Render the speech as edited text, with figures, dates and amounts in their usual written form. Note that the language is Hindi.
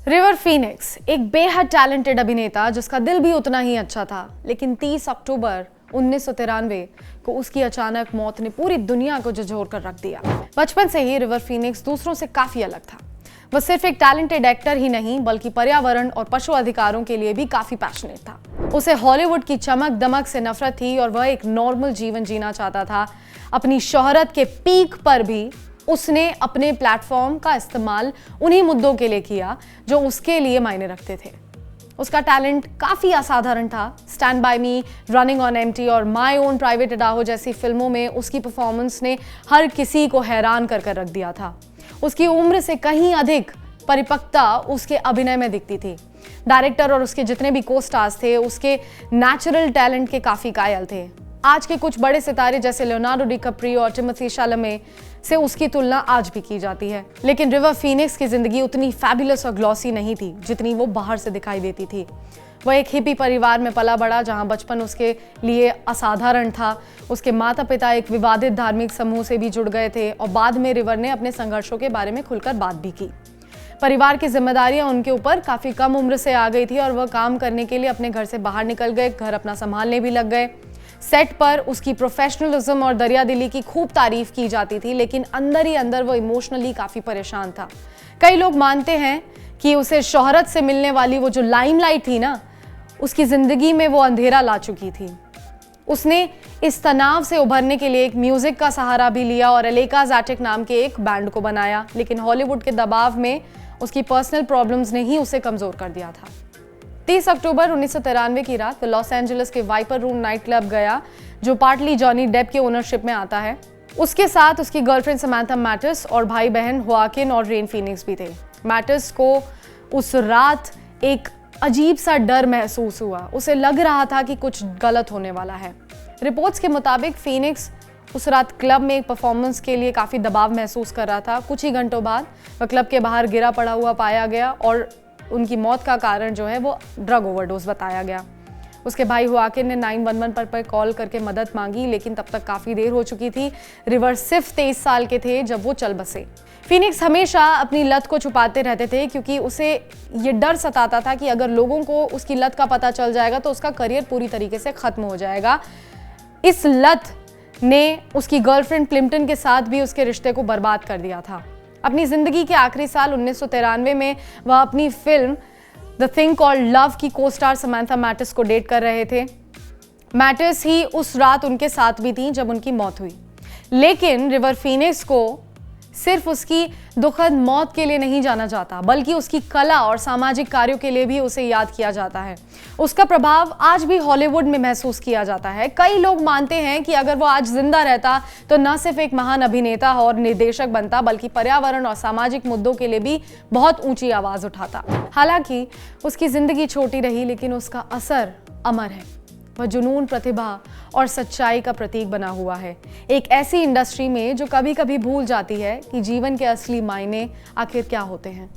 रिवर फीनिक्स एक बेहद टैलेंटेड अभिनेता जिसका दिल भी उतना ही अच्छा था, लेकिन 30 अक्टूबर 1993 को उसकी अचानक मौत ने पूरी दुनिया को झंझोर कर रख दिया। बचपन से ही रिवर फीनिक्स दूसरों से काफी अलग था। वह सिर्फ एक टैलेंटेड एक्टर ही नहीं बल्कि पर्यावरण और पशु अधिकारों के लिए भी काफी पैशनेट था। उसे हॉलीवुड की चमक दमक से नफरत थी और वह एक नॉर्मल जीवन जीना चाहता था। अपनी शोहरत के पीक पर भी उसने अपने प्लेटफॉर्म का इस्तेमाल उन्हीं मुद्दों के लिए किया जो उसके लिए मायने रखते थे। उसका टैलेंट काफी असाधारण था। Stand by me, running on empty और माय ओन प्राइवेट इडाहो जैसी फिल्मों में उसकी परफॉर्मेंस ने हर किसी को हैरान कर रख दिया था। उसकी उम्र से कहीं अधिक परिपक्वता उसके अभिनय में दिखती थी। डायरेक्टर और उसके जितने भी को स्टार्स थे उसके नेचुरल टैलेंट के काफी कायल थे। आज के कुछ बड़े सितारे जैसे लियोनार्डो डिकैप्रियो और टिमोथी शालामे से उसकी तुलना आज भी की जाती है, लेकिन रिवर फीनिक्स की जिंदगी उतनी फैबुलस और ग्लॉसी नहीं थी जितनी वो बाहर से दिखाई देती थी। वह एक हिपी परिवार में पला बड़ा जहां बचपन उसके लिए असाधारण था। उसके माता पिता एक विवादित धार्मिक समूह से भी जुड़ गए थे और बाद में रिवर ने अपने संघर्षों के बारे में खुलकर बात भी की। परिवार की जिम्मेदारियां उनके ऊपर काफी कम उम्र से आ गई थी और वह काम करने के लिए अपने घर से बाहर निकल गए, घर अपना संभालने भी लग गए। सेट पर उसकी प्रोफेशनलिज्म और दरियादिली की खूब तारीफ की जाती थी, लेकिन अंदर ही अंदर वो इमोशनली काफी परेशान था। कई लोग मानते हैं कि उसे शोहरत से मिलने वाली वो जो लाइमलाइट थी ना, उसकी जिंदगी में वो अंधेरा ला चुकी थी। उसने इस तनाव से उभरने के लिए एक म्यूजिक का सहारा भी लिया और एलेकाज एटिक नाम के एक बैंड को बनाया, लेकिन हॉलीवुड के दबाव में उसकी पर्सनल प्रॉब्लम्स ने ही उसे कमजोर कर दिया था। 30 अक्टूबर 1993 की रात वो लॉस एंजलिस के वाइपर रूम नाइट क्लब गया, जो पार्टली जॉनी डेप के ओनरशिप में आता है। उसके साथ उसकी गर्लफ्रेंड समांथा मैटिस और भाई बहन हुआकिन और रेन फीनिक्स भी थे। मैटिस को उस रात एक अजीब सा डर महसूस हुआ। उसे लग रहा था कि कुछ गलत होने वाला है। रिपोर्ट्स के मुताबिक फीनिक्स उस रात क्लब में एक परफॉर्मेंस के लिए काफी दबाव महसूस कर रहा था। कुछ ही घंटों बाद वह क्लब के बाहर गिरा पड़ा हुआ पाया गया और उनकी मौत का कारण जो है वो ड्रग ओवरडोज बताया गया। उसके भाई हुआकिन ने 911 पर कॉल करके मदद मांगी, लेकिन तब तक काफी देर हो चुकी थी। रिवर सिर्फ 23 साल के थे जब वो चल बसे। फीनिक्स हमेशा अपनी लत को छुपाते रहते थे क्योंकि उसे ये डर सताता था कि अगर लोगों को उसकी लत का पता चल जाएगा तो उसका करियर पूरी तरीके से खत्म हो जाएगा। इस लत ने उसकी गर्लफ्रेंड प्लिम्पटन के साथ भी उसके रिश्ते को बर्बाद कर दिया था। अपनी जिंदगी के आखिरी साल 1993 में वह अपनी film the thing called love की को स्टार समांथा मैटिस को डेट कर रहे थे। मैटिस ही उस रात उनके साथ भी थी जब उनकी मौत हुई, लेकिन रिवर फीनिक्स को सिर्फ उसकी दुखद मौत के लिए नहीं जाना जाता बल्कि उसकी कला और सामाजिक कार्यों के लिए भी उसे याद किया जाता है। उसका प्रभाव आज भी हॉलीवुड में महसूस किया जाता है। कई लोग मानते हैं कि अगर वो आज जिंदा रहता तो न सिर्फ एक महान अभिनेता और निर्देशक बनता बल्कि पर्यावरण और सामाजिक मुद्दों के लिए भी बहुत ऊंची आवाज उठाता। हालांकि उसकी जिंदगी छोटी रही, लेकिन उसका असर अमर है। वह जुनून, प्रतिभा और सच्चाई का प्रतीक बना हुआ है, एक ऐसी इंडस्ट्री में जो कभी कभी भूल जाती है कि जीवन के असली मायने आखिर क्या होते हैं।